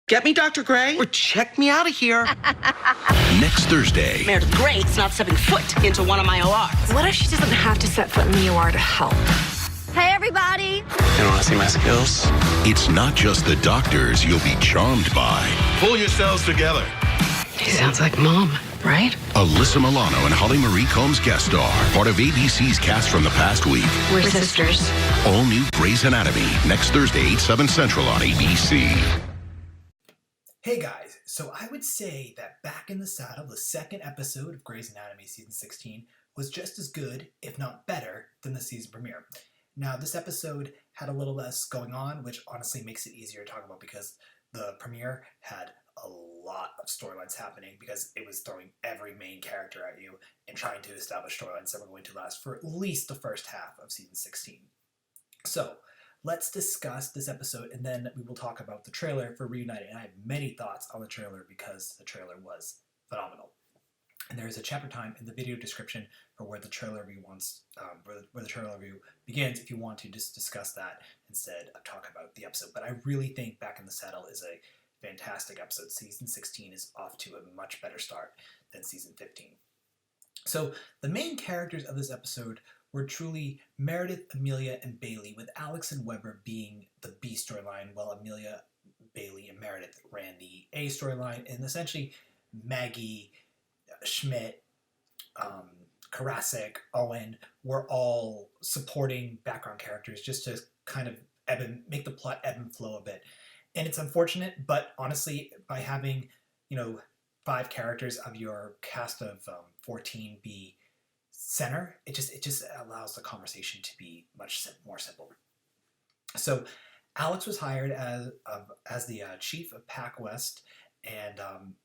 Get me Dr. Gray or check me out of here. Next Thursday. Meredith Gray's not stepping foot into one of my ORs. What if she doesn't have to set foot in the OR to help? Hey, everybody. You want to see my skills? It's not just the doctors you'll be charmed by. Pull yourselves together. He sounds like Mom, right? Alyssa Milano and Holly Marie Combs guest star, part of ABC's cast from the past week. We're sisters. All new Grey's Anatomy, next Thursday, 8/7 Central on ABC. Hey guys, so I would say that Back in the Saddle, the second episode of Grey's Anatomy season 16, was just as good, if not better, than the season premiere. Now, this episode had a little less going on, which honestly makes it easier to talk about because the premiere had a lot of storylines happening because it was throwing every main character at you and trying to establish storylines that were going to last for at least the first half of season 16. So, let's discuss this episode and then we will talk about the trailer for Reunited. And I have many thoughts on the trailer because the trailer was phenomenal. And there is a chapter time in the video description for where the trailer review where the trailer review begins if you want to just discuss that instead of talk about the episode. But I really think Back in the Saddle is a fantastic episode. Season 16 is off to a much better start than season 15. So the main characters of this episode were truly Meredith, Amelia, and Bailey, with Alex and Weber being the B storyline, while Amelia, Bailey, and Meredith ran the A storyline, and essentially Maggie, Schmidt, Karasik, Owen were all supporting background characters just to kind of make the plot ebb and flow a bit. And it's unfortunate, but honestly, by having 5 characters of your cast of 14 be center, it just allows the conversation to be much more simple. So Alex was hired as the chief of Pac West, and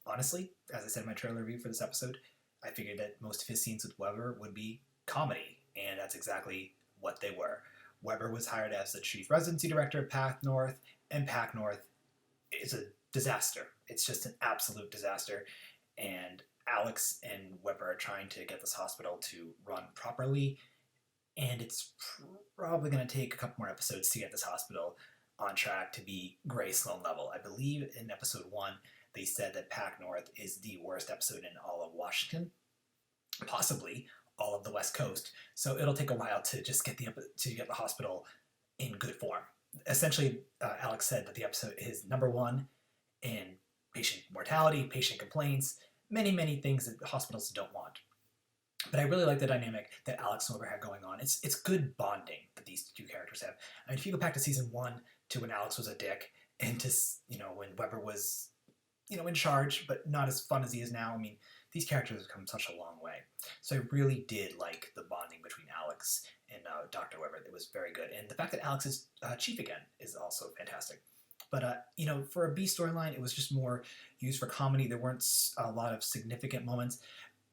honestly, as I said in my trailer review for this episode, I figured that most of his scenes with Weber would be comedy, and that's exactly what they were. Weber was hired as the chief residency director of Pac North, and Pac North is a disaster. It's just an absolute disaster, and Alex and Weber are trying to get this hospital to run properly, and it's probably going to take a couple more episodes to get this hospital on track to be Grey Sloan level. I believe in episode 1, they said that Pac North is the worst episode in all of Washington, possibly all of the West Coast. So it'll take a while to just get the hospital in good form. Essentially, Alex said that the episode is number 1 in patient mortality, patient complaints, many things that hospitals don't want. But I really like the dynamic that Alex and Weber had going on. It's good bonding that these two characters have. I mean, if you go back to season 1 to when Alex was a dick, and to when Weber was in charge, but not as fun as he is now. I mean, these characters have come such a long way. So I really did like the bonding between Alex and Dr. Weber. It was very good, and the fact that Alex is chief again is also fantastic. But, for a B storyline, it was just more used for comedy. There weren't a lot of significant moments.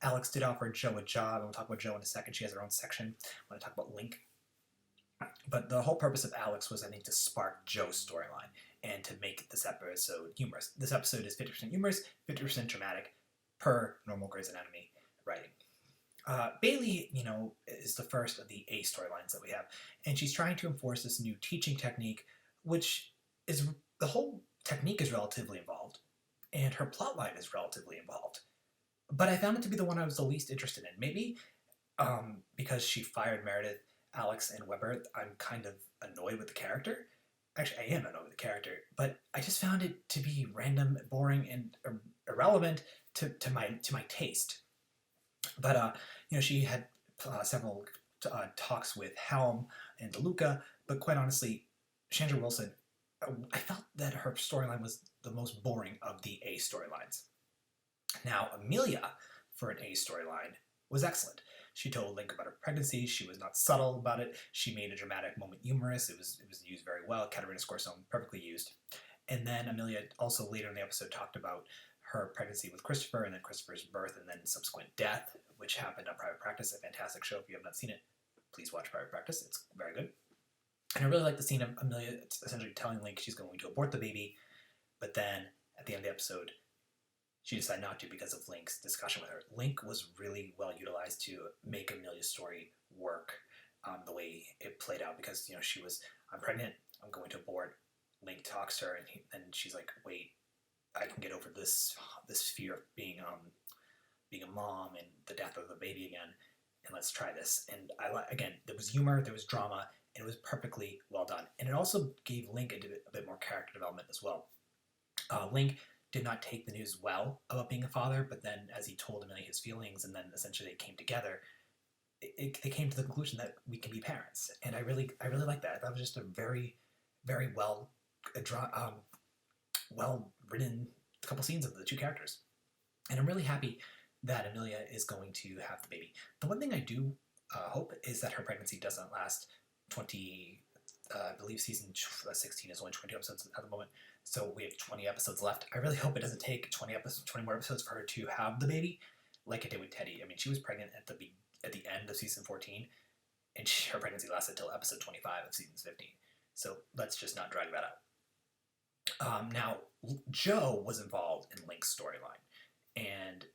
Alex did offer Jo a job, and we'll talk about Jo in a second. She has her own section. I want to talk about Link. But the whole purpose of Alex was, I think, to spark Jo's storyline and to make this episode humorous. This episode is 50% humorous, 50% dramatic, per normal Grey's Anatomy writing. Bailey, is the first of the A storylines that we have, and she's trying to enforce this new teaching technique, which is the whole technique is relatively involved, and her plotline is relatively involved. But I found it to be the one I was the least interested in. Maybe because she fired Meredith, Alex, and Weber, I'm kind of annoyed with the character. Actually, I am annoyed with the character, but I just found it to be random, boring, and irrelevant to my taste. But she had several talks with Helm and DeLuca, but quite honestly, Chandra Wilson, I felt that her storyline was the most boring of the A storylines. Now, Amelia, for an A storyline, was excellent. She told Link about her pregnancy. She was not subtle about it. She made a dramatic moment humorous. It was used very well. Katerina Scorsone, perfectly used. And then Amelia also later in the episode talked about her pregnancy with Christopher, and then Christopher's birth, and then subsequent death, which happened on Private Practice, a fantastic show. If you have not seen it, please watch Private Practice. It's very good. And I really like the scene of Amelia essentially telling Link she's going to abort the baby, but then at the end of the episode, she decided not to because of Link's discussion with her. Link was really well utilized to make Amelia's story work the way it played out, because she was, I'm pregnant, I'm going to abort. Link talks to her, and she's like, wait, I can get over this fear of being a mom and the death of the baby again, and let's try this. And again, there was humor, there was drama, and it was perfectly well done. And it also gave Link a bit more character development as well. Link did not take the news well about being a father, but then as he told Amelia his feelings, and then essentially they came together, they came to the conclusion that we can be parents. And I really like that. That was just a very, very well written couple scenes of the two characters. And I'm really happy that Amelia is going to have the baby. The one thing I do hope is that her pregnancy doesn't last 20, I believe season 16 is only 20 episodes at the moment, so we have 20 episodes left. I really hope it doesn't take 20 more episodes for her to have the baby, like it did with Teddy. I mean, she was pregnant at the end of season 14, and her pregnancy lasted until episode 25 of season 15. So let's just not drag that out. Now, Joe was involved in Link's storyline, and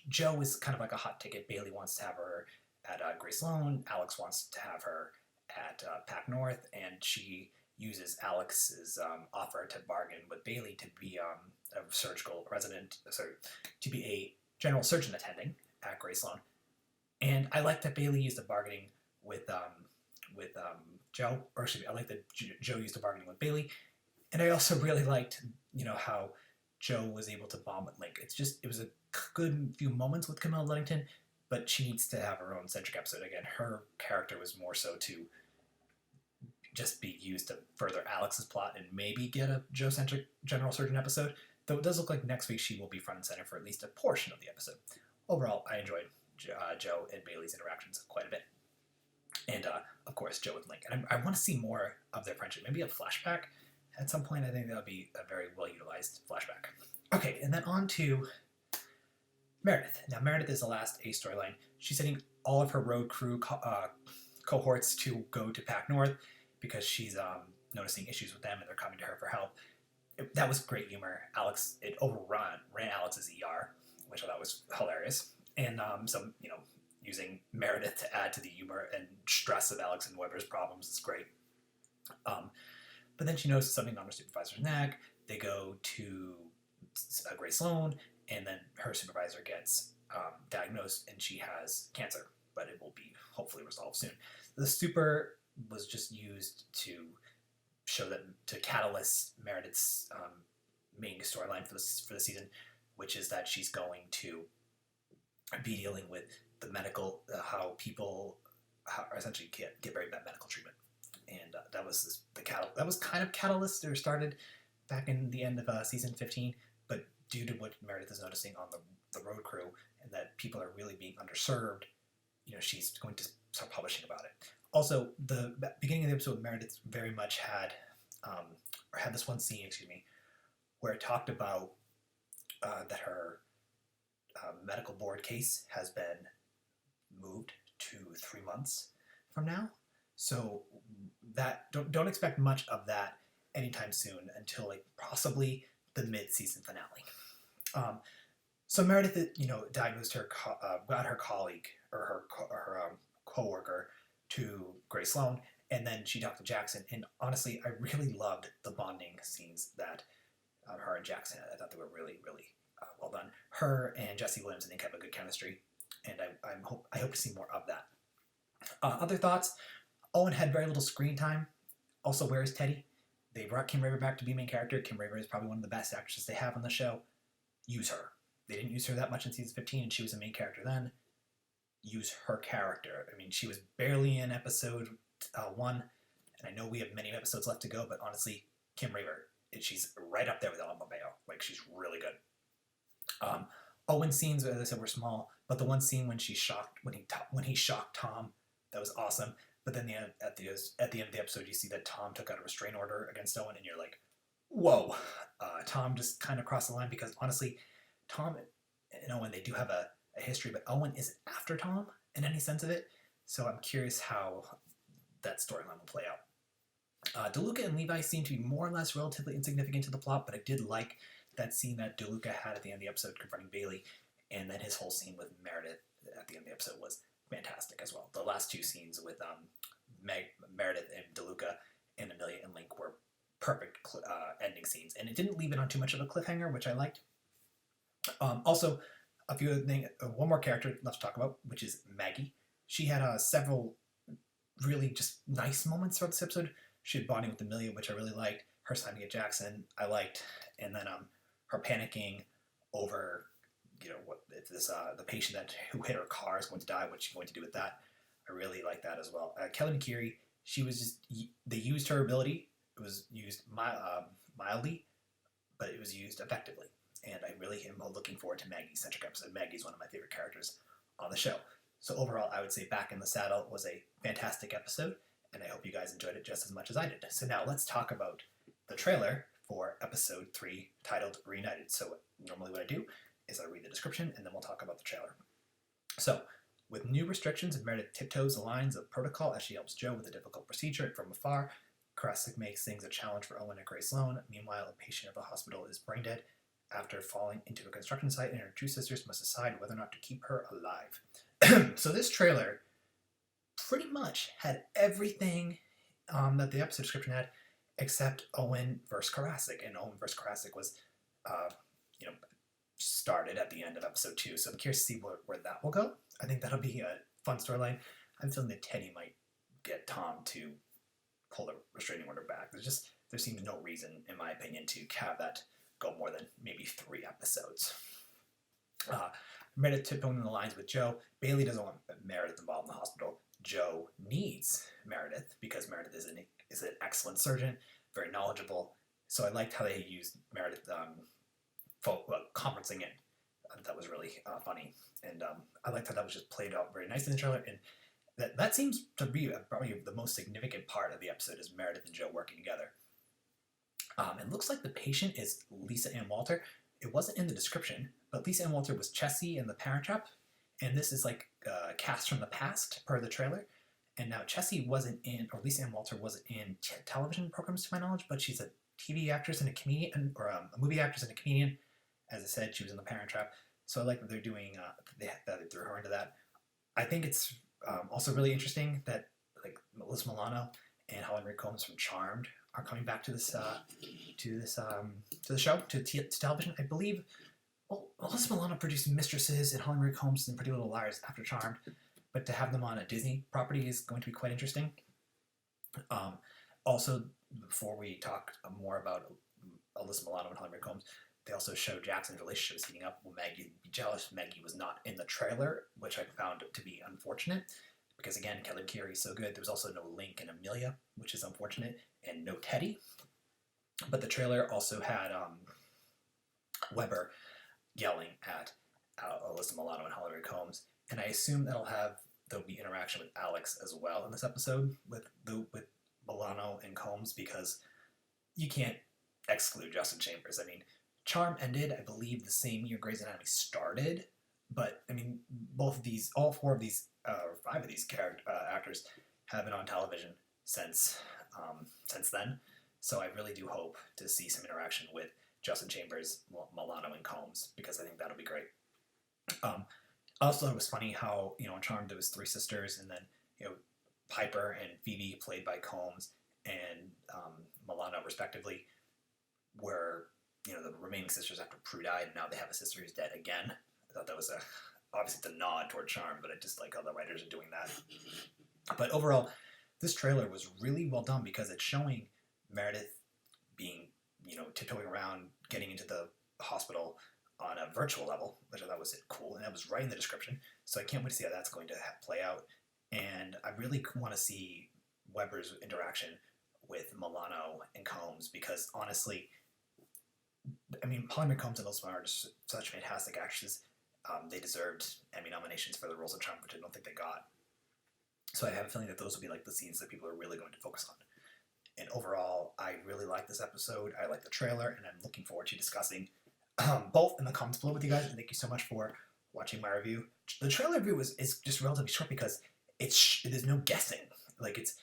Joe is kind of like a hot ticket. Bailey wants to have her at Grey Sloan. Alex wants to have her at Pac North, and she uses Alex's offer to bargain with Bailey to be a to be a general surgeon attending at Grey Sloan. And I like that Bailey used the bargaining with Joe, or excuse me, I like that Joe used the bargaining with Bailey. And I also really liked, how Joe was able to bond with Link. It was a good few moments with Camilla Luddington, but she needs to have her own centric episode. Again, her character was more so to just be used to further Alex's plot and maybe get a Joe-centric general surgeon episode, though it does look like next week she will be front and center for at least a portion of the episode. Overall, I enjoyed Joe and Bailey's interactions quite a bit. And, of course, Joe with Link. And I want to see more of their friendship. Maybe a flashback at some point. I think that would be a very well-utilized flashback. Okay, and then on to Meredith. Now, Meredith is the last A storyline. She's sending all of her road crew cohorts to go to Pac North because she's noticing issues with them and they're coming to her for help. That was great humor. It ran Alex's ER, which I thought was hilarious. And so, using Meredith to add to the humor and stress of Alex and Weber's problems is great. But then she notices something on her supervisor's neck. They go to Grey Sloan, and then her supervisor gets diagnosed, and she has cancer, but it will be hopefully resolved soon. The super was just used to show that, to catalyst Meredith's main storyline for the season, which is that she's going to be dealing with the medical, how people essentially get very bad medical treatment. And that was kind of catalyst, or started back in the end of season 15, but due to what Meredith is noticing on the road crew, and that people are really being underserved, she's going to start publishing about it. Also, the beginning of the episode, Meredith very much had this one scene, where it talked about that her medical board case has been moved to 3 months from now. So that don't expect much of that anytime soon until possibly the mid-season finale. So Meredith, diagnosed her, got her colleague or her coworker to Grey Sloan, and then she talked to Jackson. And honestly, I really loved the bonding scenes that her and Jackson had. I thought they were really, really well done. Her and Jesse Williams, I think, have a good chemistry, and I hope to see more of that. Other thoughts? Owen had very little screen time. Also, where is Teddy? They brought Kim Raver back to be main character. Kim Raver is probably one of the best actresses they have on the show. Use her. They didn't use her that much in season 15, and she was a main character then. Use her character. I mean, she was barely in episode 1, and I know we have many episodes left to go, but honestly, Kim Raver, she's right up there with Ellen Pompeo. She's really good. Owen's scenes, as I said, were small, but the one scene when he shocked Tom, that was awesome. But then at the end of the episode, you see that Tom took out a restraining order against Owen, and you're like, whoa. Tom just kind of crossed the line, because honestly, Tom and Owen, they do have a history, but Owen isn't after Tom in any sense of it. So I'm curious how that storyline will play out. DeLuca and Levi seem to be more or less relatively insignificant to the plot, but I did like that scene that DeLuca had at the end of the episode confronting Bailey, and then his whole scene with Meredith at the end of the episode was fantastic as well. The last two scenes with Meredith and DeLuca and Amelia and Link were perfect ending scenes, and it didn't leave it on too much of a cliffhanger, which I liked. Also, a few other things. One more character left to talk about, which is Maggie. She had several really just nice moments throughout this episode. She had bonding with Amelia, which I really liked. Her signing at Jackson, I liked, and then her panicking over, what if this the patient who hit her car is going to die? What's she going to do with that? I really like that as well. Kelly McKeary, she was they used her ability. It was used mildly, but it was used effectively. And I really am looking forward to Maggie's centric episode. Maggie's one of my favorite characters on the show. So overall, I would say Back in the Saddle was a fantastic episode, and I hope you guys enjoyed it just as much as I did. So now let's talk about the trailer for episode 3, titled Reunited. So normally what I do is I read the description, and then we'll talk about the trailer. So, with new restrictions, Meredith tiptoes the lines of protocol as she helps Joe with a difficult procedure from afar. Karasik makes things a challenge for Owen and Grace Sloan. Meanwhile, a patient at the hospital is brain dead after falling into a construction site, and her two sisters must decide whether or not to keep her alive. So this trailer pretty much had everything that the episode description had, except Owen versus Karasik. And Owen versus Karasik was, started at the end of episode 2. So I'm curious to see where that will go. I think that'll be a fun storyline. I'm feeling that Teddy might get Tom to pull the restraining order back. There seems no reason, in my opinion, to have that go more than maybe 3 episodes. Meredith tiptoeing the lines with Joe. Bailey doesn't want Meredith involved in the hospital. Joe needs Meredith because Meredith is an excellent surgeon, very knowledgeable. So I liked how they used Meredith conferencing in. That was really funny. And I liked how that was just played out very nicely in the trailer. And that seems to be probably the most significant part of the episode is Meredith and Joe working together. It looks like the patient is Lisa Ann Walter. It wasn't in the description, but Lisa Ann Walter was Chessie in The Parent Trap, and this is like cast from the past per the trailer. And now Chessie wasn't in, or Lisa Ann Walter wasn't in television programs to my knowledge, but she's a TV actress and a comedian, or a movie actress and a comedian. As I said, she was in The Parent Trap. So I like that they're doing, they threw her into that. I think it's also really interesting that like Melissa Milano and Holly Marie Combs from Charmed are coming back to the show, to television. I believe, well, Melissa Milano produced Mistresses and Holly Marie Combs and Pretty Little Liars after Charmed, but to have them on a Disney property is going to be quite interesting. Also, before we talk more about Alyssa Milano and Holly Marie Combs, they also show Jackson's relationship is heating up. Will Maggie be jealous? Maggie was not in the trailer, which I found to be unfortunate. Because again, Kelly McKeary is so good. There was also no Link and Amelia, which is unfortunate, and no Teddy. But the trailer also had Weber yelling at Alyssa Milano and Holly Marie Combs, and I assume there'll be interaction with Alex as well in this episode with Milano and Combs, because you can't exclude Justin Chambers. I mean, Charm ended, I believe, the same year Grey's Anatomy started, but I mean, all 4 of these, or 5 of these actors have been on television since then. So I really do hope to see some interaction with Justin Chambers, Milano, and Combs, because I think that'll be great. Also, it was funny how, in Charmed there was 3 sisters, and then, Piper and Phoebe, played by Combs, and Milano, respectively, were, the remaining sisters after Prue died, and now they have a sister who's dead again. I thought that was obviously it's a nod toward Charm, but I just like how the writers are doing that. But overall, this trailer was really well done because it's showing Meredith being, tiptoeing around, getting into the hospital on a virtual level, which I thought was cool, and that was right in the description. So I can't wait to see how that's going to play out. And I really want to see Weber's interaction with Milano and Combs, because honestly, I mean, Holly Marie Combs and Alyssa Milano are just such fantastic actresses. They deserved Emmy nominations for the roles in Charmed, which I don't think they got. So I have a feeling that those will be like the scenes that people are really going to focus on. And overall, I really like this episode. I like the trailer, and I'm looking forward to discussing both in the comments below with you guys. And thank you so much for watching my review. The trailer review is just relatively short because there's no guessing. Like it's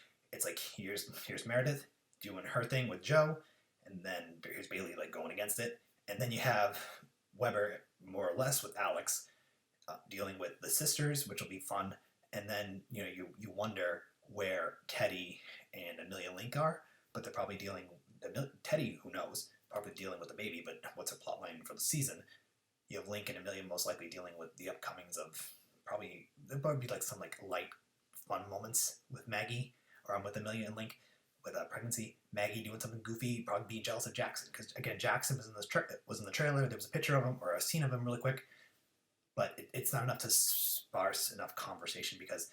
like here's Meredith doing her thing with Joe, and then here's Bailey like going against it, and then you have Weber more or less with Alex dealing with the sisters, which will be fun. And then you wonder where Teddy and Amelia Link are, but they're probably dealing Teddy, who knows, probably dealing with the baby, but what's her plot line for the season? You have Link and Amelia most likely dealing with the upcomings of there'll probably be like some like light fun moments with Maggie, or with Amelia and Link with pregnancy. Maggie doing something goofy, probably being jealous of Jackson, because again, Jackson was in the trailer. There was a picture of him or a scene of him really quick, but it's not enough to sparse enough conversation, because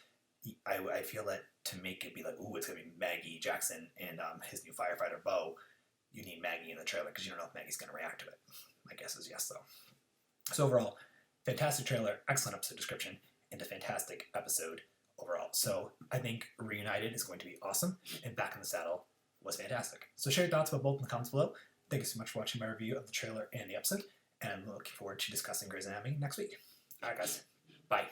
I feel that to make it be like, ooh, it's gonna be Maggie, Jackson, and his new firefighter Bo, you need Maggie in the trailer because you don't know if Maggie's gonna react to it. My guess is yes, though. So overall, fantastic trailer, excellent episode description, and a fantastic episode overall. So I think Reunited is going to be awesome, and Back in the Saddle was fantastic. So share your thoughts about both in the comments below. Thank you so much for watching my review of the trailer and the episode, and I'm looking forward to discussing Grey's Anatomy next week. Alright guys, bye.